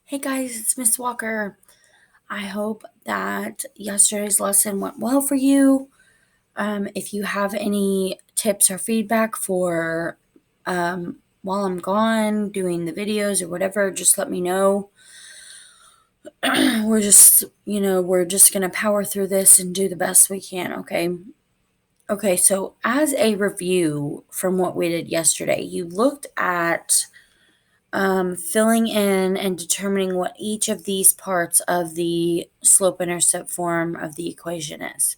Hey guys, it's Miss Walker. I hope that yesterday's lesson went well for you. If you have any tips or feedback for while I'm gone doing the videos or whatever, just let me know. we're just gonna power through this and do the best we can, okay? Okay, so as a review from what we did yesterday, you looked at filling in and determining what each of these parts of the slope-intercept form of the equation is.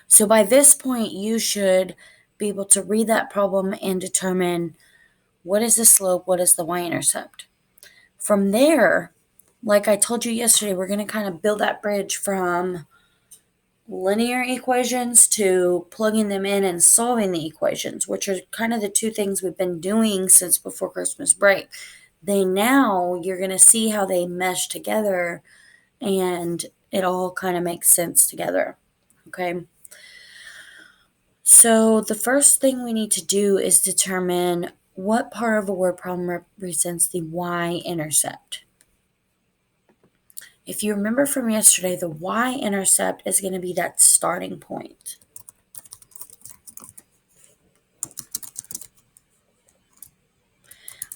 So by this point, you should be able to read that problem and determine what is the slope, what is the y-intercept. From there, like I told you yesterday, we're going to kind of build that bridge from linear equations to plugging them in and solving the equations, which are kind of the two things we've been doing since before Christmas break. Now you're going to see how they mesh together and it all kind of makes sense together. Okay. So the first thing we need to do is determine what part of a word problem represents the y-intercept. If you remember from yesterday, the y-intercept is going to be that starting point.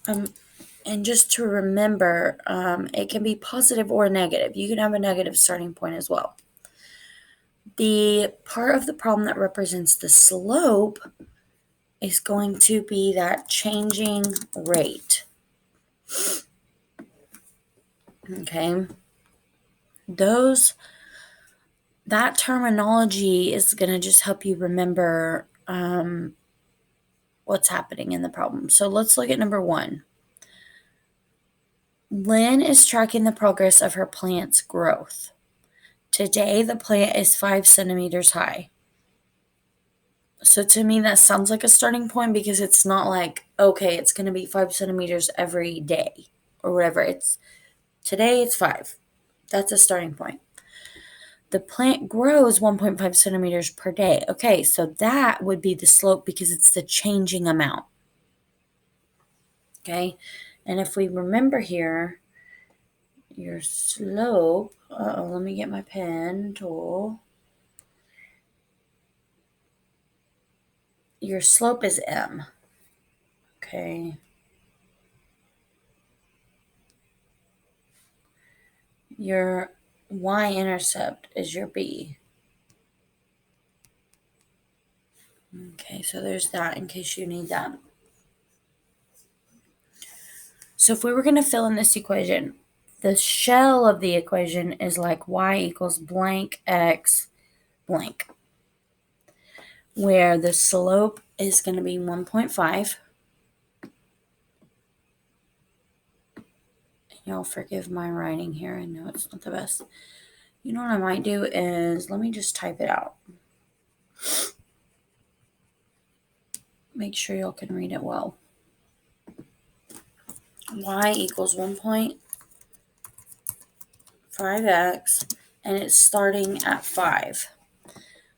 And just to remember, it can be positive or negative. You can have a negative starting point as well. The part of the problem that represents the slope is going to be that changing rate. Okay. That terminology is going to just help you remember what's happening in the problem. So let's look at number 1. Lynn is tracking the progress of her plant's growth. Today, the plant is 5 centimeters high. So to me, that sounds like a starting point because it's not like, okay, it's going to be 5 centimeters every day or whatever. Today it's 5. That's a starting point. The plant grows 1.5 centimeters per day. Okay, so that would be the slope because it's the changing amount. Okay, and if we remember here, your slope, let me get my pen tool. Your slope is m. Okay. Your y-intercept is your b. Okay, so there's that in case you need that. So if we were going to fill in this equation, the shell of the equation is like y equals blank x blank, where the slope is going to be 1.5. Y'all forgive my writing here. I know it's not the best. You know what I might do is, let me just type it out. Make sure y'all can read it well. Y equals 1.5x, and it's starting at 5.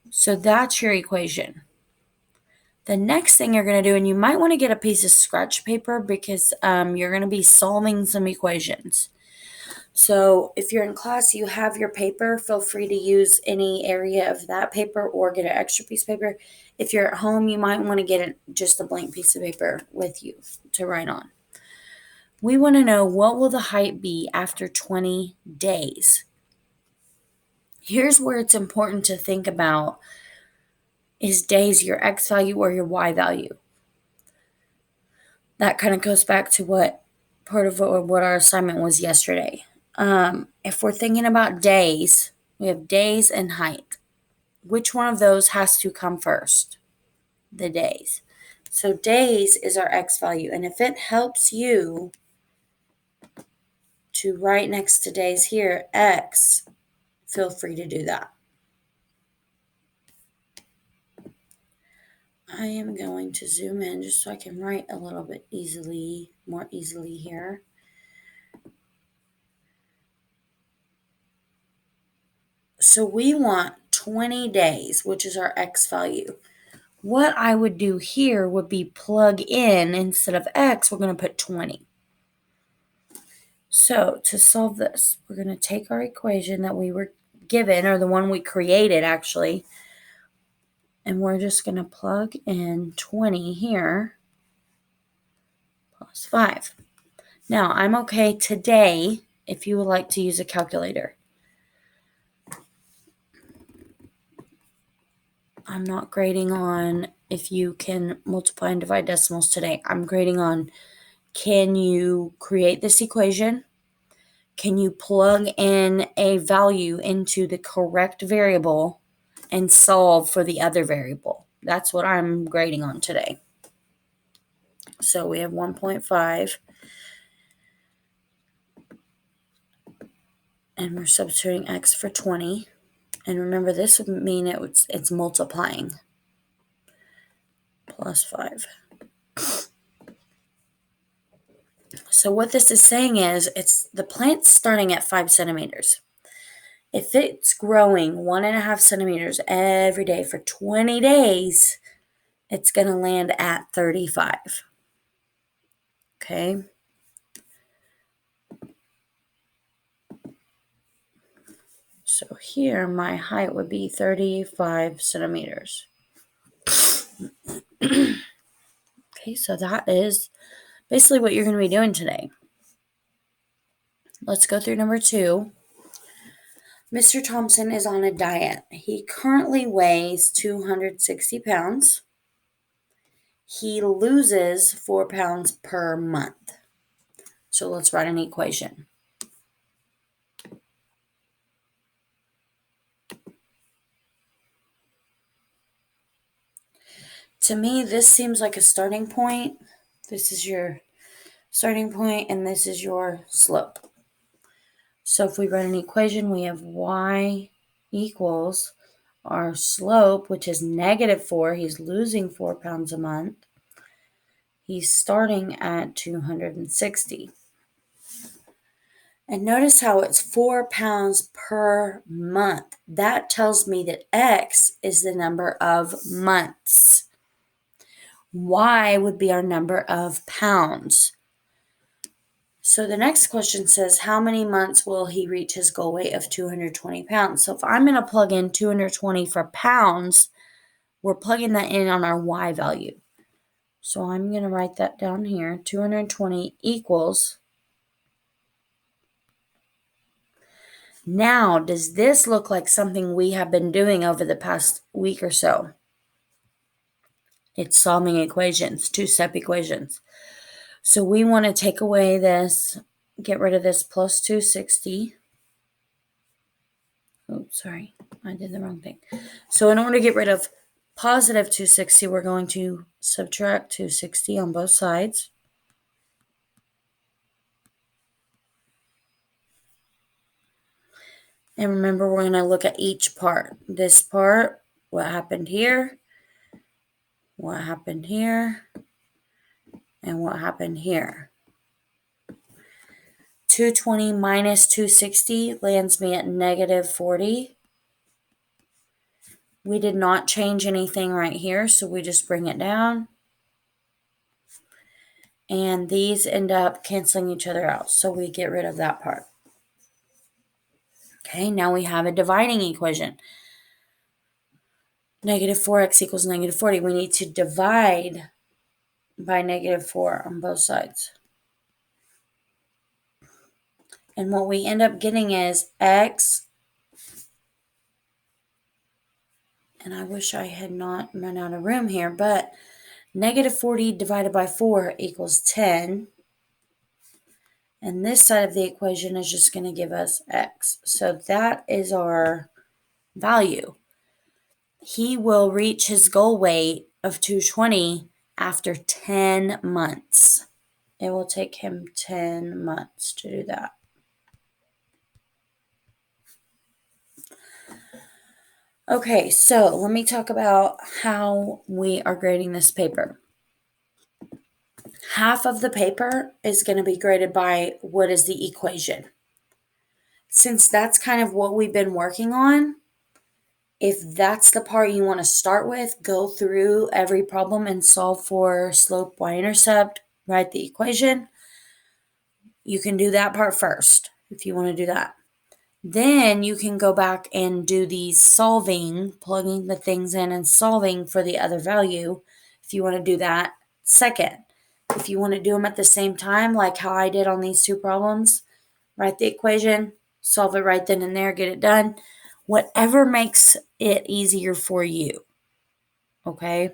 So that's your equation. The next thing you're going to do, and you might want to get a piece of scratch paper because you're going to be solving some equations. So if you're in class, you have your paper, feel free to use any area of that paper or get an extra piece of paper. If you're at home, you might want to get just a blank piece of paper with you to write on. We want to know, what will the height be after 20 days? Here's where it's important to think about, is days your x value or your y value? That kind of goes back to what our assignment was yesterday. If we're thinking about days, we have days and height. Which one of those has to come first? The days. So days is our x value. And if it helps you to write next to days here, x, feel free to do that. I am going to zoom in just so I can write a little bit more easily here. So we want 20 days, which is our x value. What I would do here would be plug in, instead of x, we're going to put 20. So to solve this, we're going to take our equation that we were given, or the one we created actually, and we're just going to plug in 20 here plus 5. Now, I'm okay today if you would like to use a calculator. I'm not grading on if you can multiply and divide decimals today. I'm grading on, can you create this equation? Can you plug in a value into the correct variable and solve for the other variable? That's what I'm grading on today. So we have 1.5. And we're substituting x for 20. And remember, this would mean it's multiplying. Plus 5. So what this is saying is, it's the plant's starting at 5 centimeters. If it's growing 1.5 centimeters every day for 20 days, it's going to land at 35. Okay. So here, my height would be 35 centimeters. Okay, so that is basically what you're going to be doing today. Let's go through number 2. Mr. Thompson is on a diet. He currently weighs 260 pounds. He loses 4 pounds per month. So let's write an equation. To me, this seems like a starting point. This is your starting point, and this is your slope. So if we write an equation, we have y equals our slope, which is -4. He's losing 4 pounds a month. He's starting at 260. And notice how it's 4 pounds per month. That tells me that X is the number of months. Y would be our number of pounds. So the next question says, how many months will he reach his goal weight of 220 pounds? So if I'm going to plug in 220 for pounds, we're plugging that in on our Y value. So I'm going to write that down here. 220 equals. Now, does this look like something we have been doing over the past week or so? It's solving equations, 2-step equations. So we want to take away this, get rid of this plus 260. Oh, sorry, I did the wrong thing. So in order to get rid of positive 260, we're going to subtract 260 on both sides. And remember, we're going to look at each part. This part, what happened here, what happened here, and what happened here. 220 minus 260 lands me at -40. We did not change anything right here, so we just bring it down. And these end up canceling each other out, so we get rid of that part. Okay, now we have a dividing equation. -4x equals -40. We need to divide by -4 on both sides. And what we end up getting is x, and I wish I had not run out of room here, but -40 divided by 4 equals 10. And this side of the equation is just going to give us x. So that is our value. He will reach his goal weight of 220 after 10 months. It will take him 10 months to do that. Okay, so let me talk about how we are grading this paper. Half of the paper is going to be graded by what is the equation. Since that's kind of what we've been working on, if that's the part you want to start with, go through every problem and solve for slope, y-intercept, write the equation. you can do that part first if you want to do that. Then you can go back and do the solving, plugging the things in and solving for the other value if you want to do that second. If you want to do them at the same time, like how I did on these two problems, write the equation, solve it right then and there, get it done. Whatever makes it easier for you. Okay?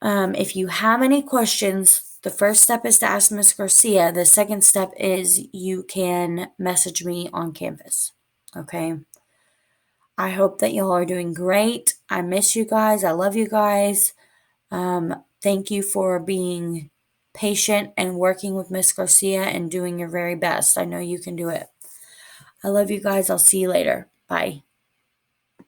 If you have any questions, the first step is to ask Miss Garcia. The second step is you can message me on campus. Okay? I hope that y'all are doing great. I miss you guys. I love you guys. Thank you for being patient and working with Miss Garcia and doing your very best. I know you can do it. I love you guys. I'll see you later. Bye.